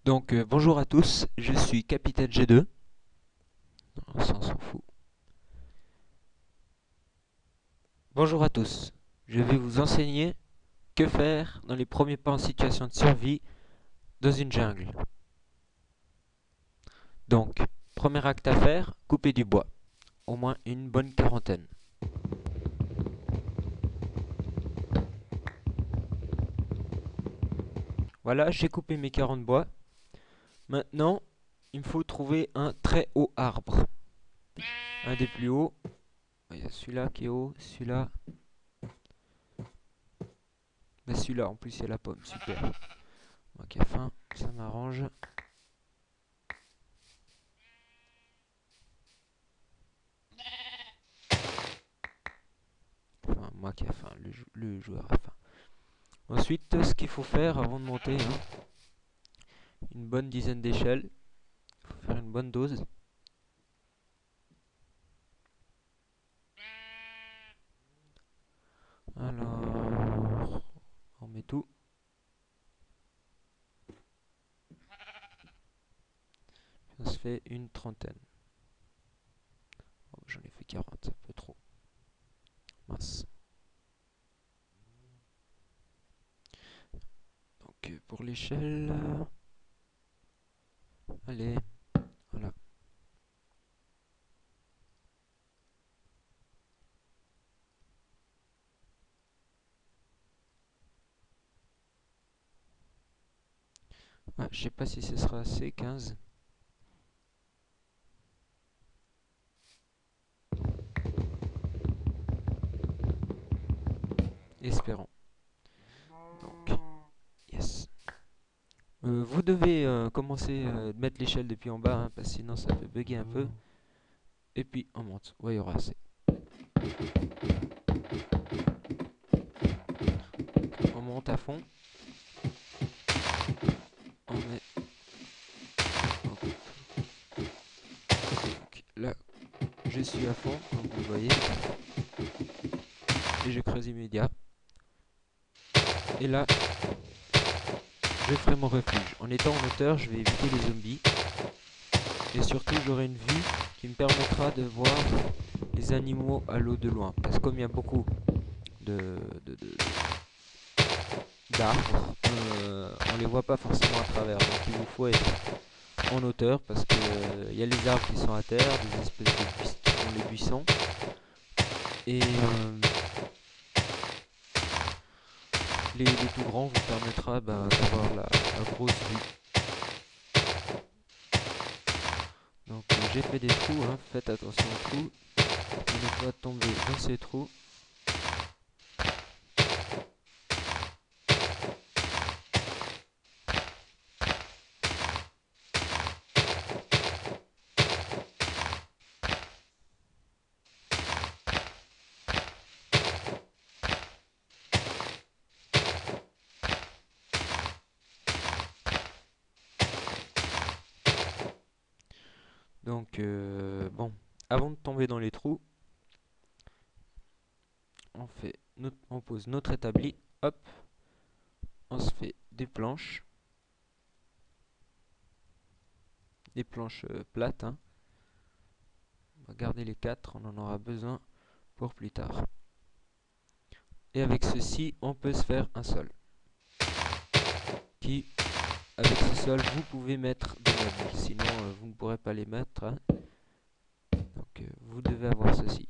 Donc bonjour à tous, je suis Capitaine G2. Non, ça on s'en fout. Bonjour à tous, je vais vous enseigner que faire dans les premiers pas en situation de survie dans une jungle. Donc, premier acte à faire, couper du bois. Au moins une bonne quarantaine. Voilà, j'ai coupé mes 40 bois. Maintenant, il me faut trouver un très haut arbre. Un des plus hauts. Il y a celui-là qui est haut, celui-là. Ben celui-là, en plus il y a la pomme, super. Moi qui ai faim, ça m'arrange. Enfin, moi qui ai faim, le joueur a faim. Ensuite, ce qu'il faut faire avant de monter, hein, une bonne dizaine d'échelles. Il faut faire une bonne dose. Alors, on met tout. Ça se fait une trentaine. Oh, j'en ai fait 40, c'est un peu trop. Mince. Donc, pour l'échelle, allez, voilà. Ah, je sais pas si ce sera assez, 15. Espérons. Donc, yes. Vous devez commencer de mettre l'échelle depuis en bas, hein, parce que sinon ça peut bugger un peu. Et puis on monte. Ouais, il y aura assez. On monte à fond. On met. Donc, là, je suis à fond, comme vous le voyez. Et je creuse immédiat. Et là, je ferai mon refuge. En étant en hauteur, je vais éviter les zombies. Et surtout, j'aurai une vue qui me permettra de voir les animaux à l'eau de loin. Parce que comme il y a beaucoup de, d'arbres, on les voit pas forcément à travers. Donc il vous faut être en hauteur parce que il y a les arbres qui sont à terre, des espèces de buissons, qui sont les buissons. Et les tout grands vous permettra d'avoir la grosse vue. Donc j'ai fait des trous, hein, faites attention aux trous, pour ne pas tomber dans ces trous. Donc bon, avant de tomber dans les trous, on pose notre établi, hop, on se fait des planches plates, hein. On va garder les 4, on en aura besoin pour plus tard. Et avec ceci, on peut se faire un sol. Avec ce sol, vous pouvez mettre des meubles, sinon vous ne pourrez pas les mettre, hein. Donc vous devez avoir ceci.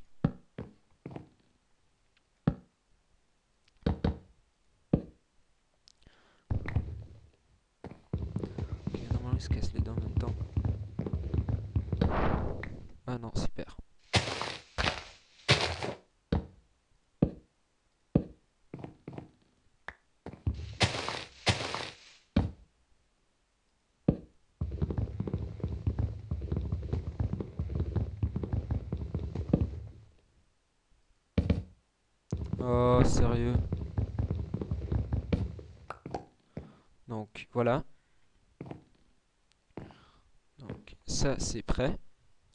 Ok, normalement il se casse les dents en même temps. Ah non, super. Oh, sérieux. Donc voilà. Donc ça c'est prêt.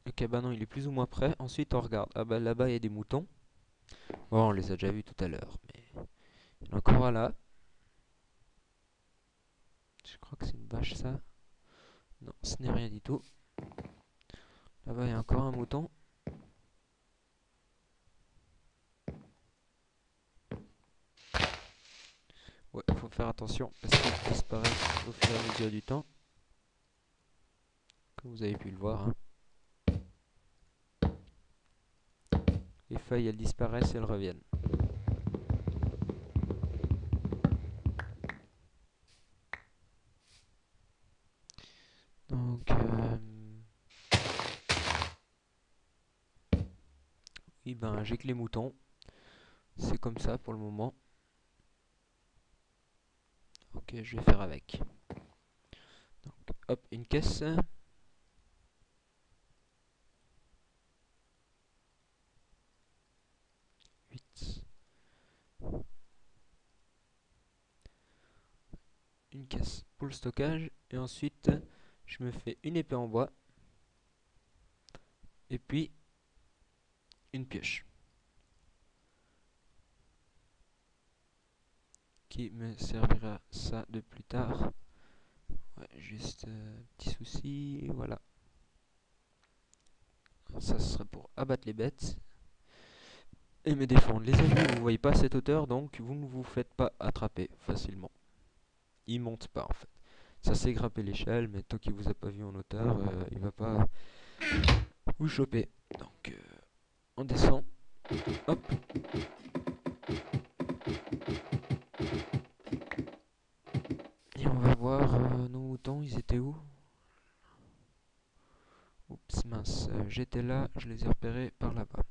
Ok, bah non, il est plus ou moins prêt. Ensuite on regarde. Ah bah là-bas il y a des moutons. Bon, on les a déjà vus tout à l'heure, mais il y en a encore un là. Je crois que c'est une vache ça. Non, ce n'est rien du tout. Là-bas, il y a encore un mouton. Ouais, faut faire attention parce qu'ils disparaissent au fur et à mesure du temps. Comme vous avez pu le voir, hein. Les feuilles, elles disparaissent et elles reviennent. Donc, oui, ben, j'ai que les moutons. C'est comme ça pour le moment. Ok, je vais faire avec. Donc, hop, une caisse. 8. Une caisse pour le stockage. Et ensuite, je me fais une épée en bois. Et puis, une pioche. Qui me servira ça de plus tard. Ouais, juste petit souci, voilà. Ça ce serait pour abattre les bêtes et me défendre. Les ennemis, vous ne voyez pas à cette hauteur, donc vous ne vous faites pas attraper facilement. Ils montent pas en fait. Ça c'est grimper l'échelle, mais tant qu'il vous a pas vu en hauteur, il va pas vous choper. Donc on descend. Hop. Et on va voir nos moutons, ils étaient où? Oups, mince, j'étais là, je les ai repérés par là-bas.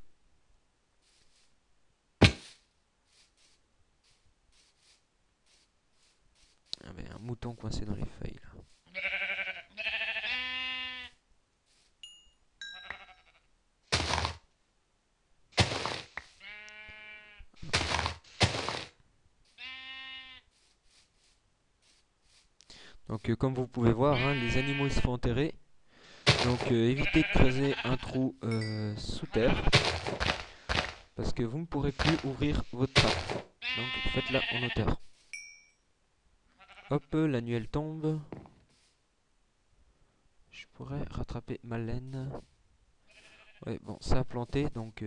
Ah ben, un mouton coincé dans les feuilles là. Donc comme vous pouvez voir, hein, les animaux ils se font enterrer. Donc évitez de creuser un trou sous terre. Parce que vous ne pourrez plus ouvrir votre trappe. Donc faites-la en hauteur. Hop, la nuit elle tombe. Je pourrais rattraper ma laine. Ouais, bon, ça a planté, donc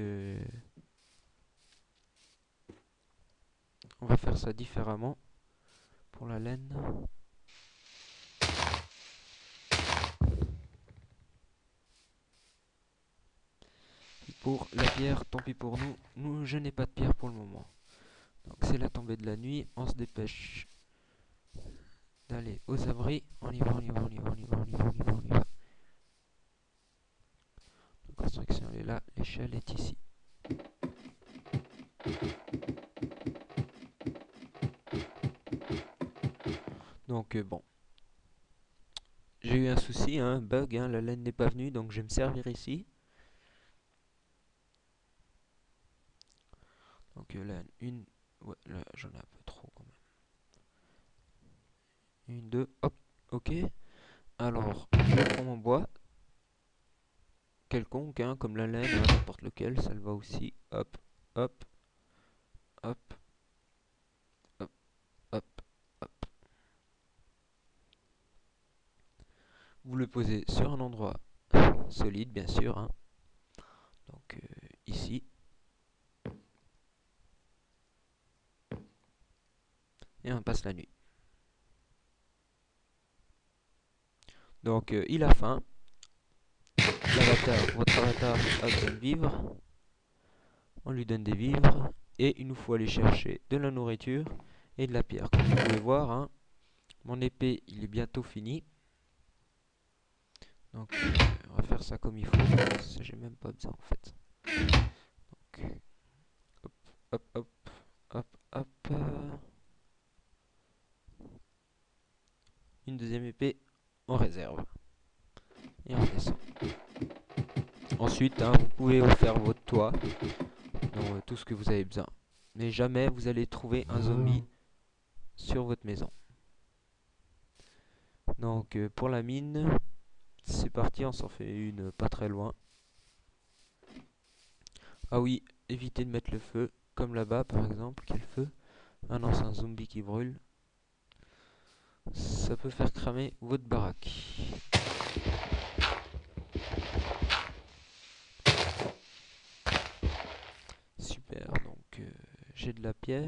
on va faire ça différemment pour la laine. Et pour la pierre, tant pis pour nous, je n'ai pas de pierre pour le moment. Donc c'est la tombée de la nuit, on se dépêche d'aller aux abris. On y va, on y va, on y va, on y va, on y va, on y va, on y va. La construction elle est là, l'échelle est ici. Donc bon, j'ai eu un souci, un bug, hein, la laine n'est pas venue, donc je vais me servir ici. Donc là, une, ouais, là j'en ai un peu trop quand même. Une, deux, hop, ok. Alors, je prends mon bois, quelconque, hein, comme la laine, n'importe lequel, ça le va aussi. Hop, hop, hop, hop, hop, hop. Vous le posez sur un endroit solide, bien sûr, hein. Donc ici. Et on passe la nuit. Donc il a faim. Votre avatar a besoin de vivre. On lui donne des vivres. Et il nous faut aller chercher de la nourriture et de la pierre. Comme vous pouvez voir, hein, mon épée il est bientôt fini. Donc on va faire ça comme il faut. Ça j'ai même pas besoin en fait. Donc, hop, hop, hop, hop, hop. Une deuxième épée en réserve. Et on descend. Ensuite, hein, vous pouvez refaire votre toit. Donc tout ce que vous avez besoin. Mais jamais vous allez trouver un zombie sur votre maison. Donc pour la mine, c'est parti, on s'en fait une pas très loin. Ah oui, évitez de mettre le feu, comme là-bas par exemple, quel feu. Ah non, c'est un zombie qui brûle. Ça peut faire cramer votre baraque. j'ai de la pierre.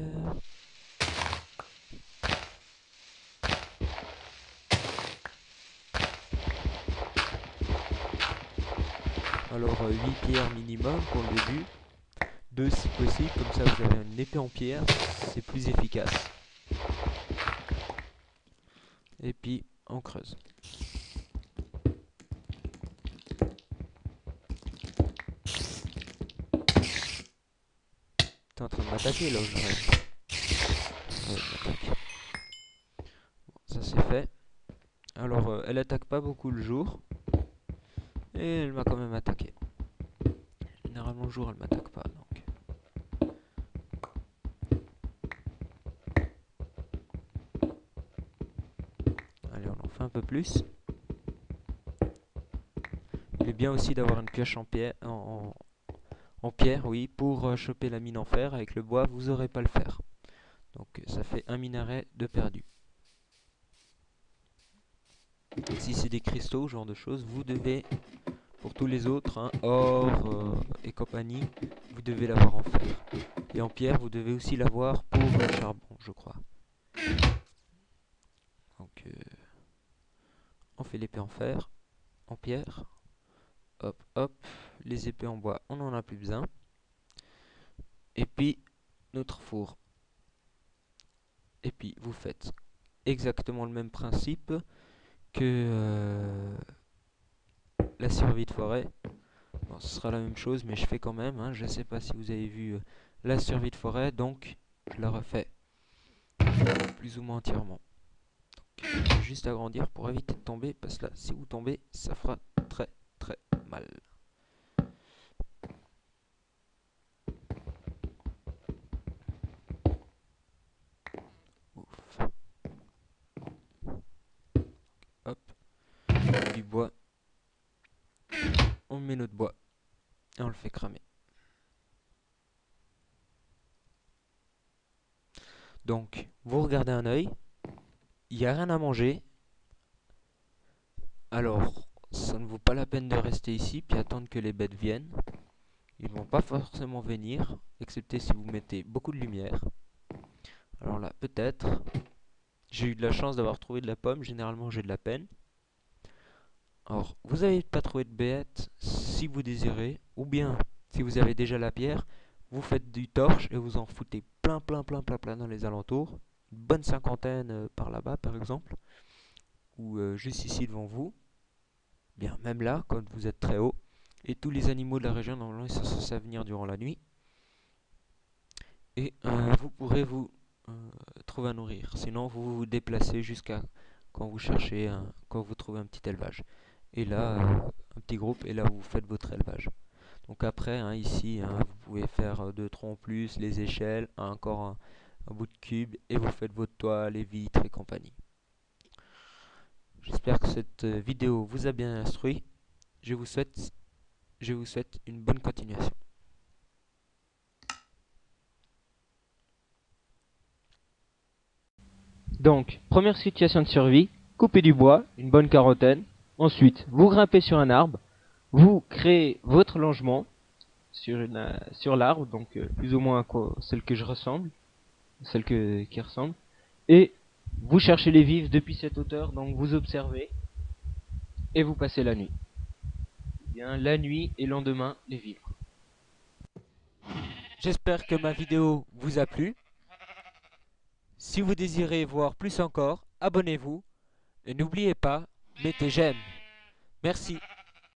Alors 8 pierres minimum pour le début. 2 si possible, comme ça vous avez une épée en pierre, c'est plus efficace. Et puis on creuse. T'es en train de m'attaquer là où je reste. Ouais, il m'attaque. Bon, ça c'est fait. Alors elle attaque pas beaucoup le jour. Et elle m'a quand même attaqué. Généralement le jour elle m'attaque pas donc. Allez, on en fait un peu plus. Il est bien aussi d'avoir une pioche en pierre, en pierre, oui, pour choper la mine en fer. Avec le bois, vous n'aurez pas le fer. Donc ça fait un minerai de perdu. Si c'est des cristaux, ce genre de choses, vous devez, pour tous les autres, hein, or et compagnie, vous devez l'avoir en fer. Et en pierre, vous devez aussi l'avoir pour le charbon, je crois. Donc on fait l'épée en fer, en pierre. Hop, hop. Les épées en bois, on n'en a plus besoin. Et puis, notre four. Et puis, vous faites exactement le même principe que la survie de forêt. Bon, ce sera la même chose, mais je fais quand même. Hein. Je ne sais pas si vous avez vu la survie de forêt, donc je la refais plus ou moins entièrement. Donc, je vais juste agrandir pour éviter de tomber, parce que là, si vous tombez, ça fera très très mal. Ouf. Hop, du bois. On met notre bois et on le fait cramer. Donc, vous regardez un œil, il n'y a rien à manger. Alors, ça ne vaut pas la peine de rester ici puis attendre que les bêtes viennent. Ils vont pas forcément venir, excepté si vous mettez beaucoup de lumière. Alors là, peut-être. J'ai eu de la chance d'avoir trouvé de la pomme, généralement j'ai de la peine. Alors, vous n'avez pas trouvé de bête si vous désirez, ou bien, si vous avez déjà la pierre, vous faites du torche et vous en foutez plein dans les alentours. Une bonne cinquantaine par là-bas, par exemple. Ou juste ici devant vous. Bien, même là, quand vous êtes très haut. Et tous les animaux de la région, normalement, ils sont censés venir durant la nuit. Et vous pourrez vous trouver à nourrir. Sinon, vous vous déplacez jusqu'à quand vous cherchez, quand vous trouvez un petit élevage. Et là, un petit groupe, et là, vous faites votre élevage. Donc après, hein, ici, hein, vous pouvez faire 2 troncs en plus, les échelles, encore un bout de cube, et vous faites votre toit, les vitres et compagnie. J'espère que cette vidéo vous a bien instruit. Je vous souhaite une bonne continuation. Donc, première situation de survie, couper du bois, une bonne quarantaine. Ensuite, vous grimpez sur un arbre, vous créez votre logement sur l'arbre, donc plus ou moins celle que je ressemble, qui ressemble. Et vous cherchez les vivres depuis cette hauteur, donc vous observez et vous passez la nuit. Bien, la nuit et le lendemain, les vivres. J'espère que ma vidéo vous a plu. Si vous désirez voir plus encore, abonnez-vous et n'oubliez pas, mettez j'aime. Merci.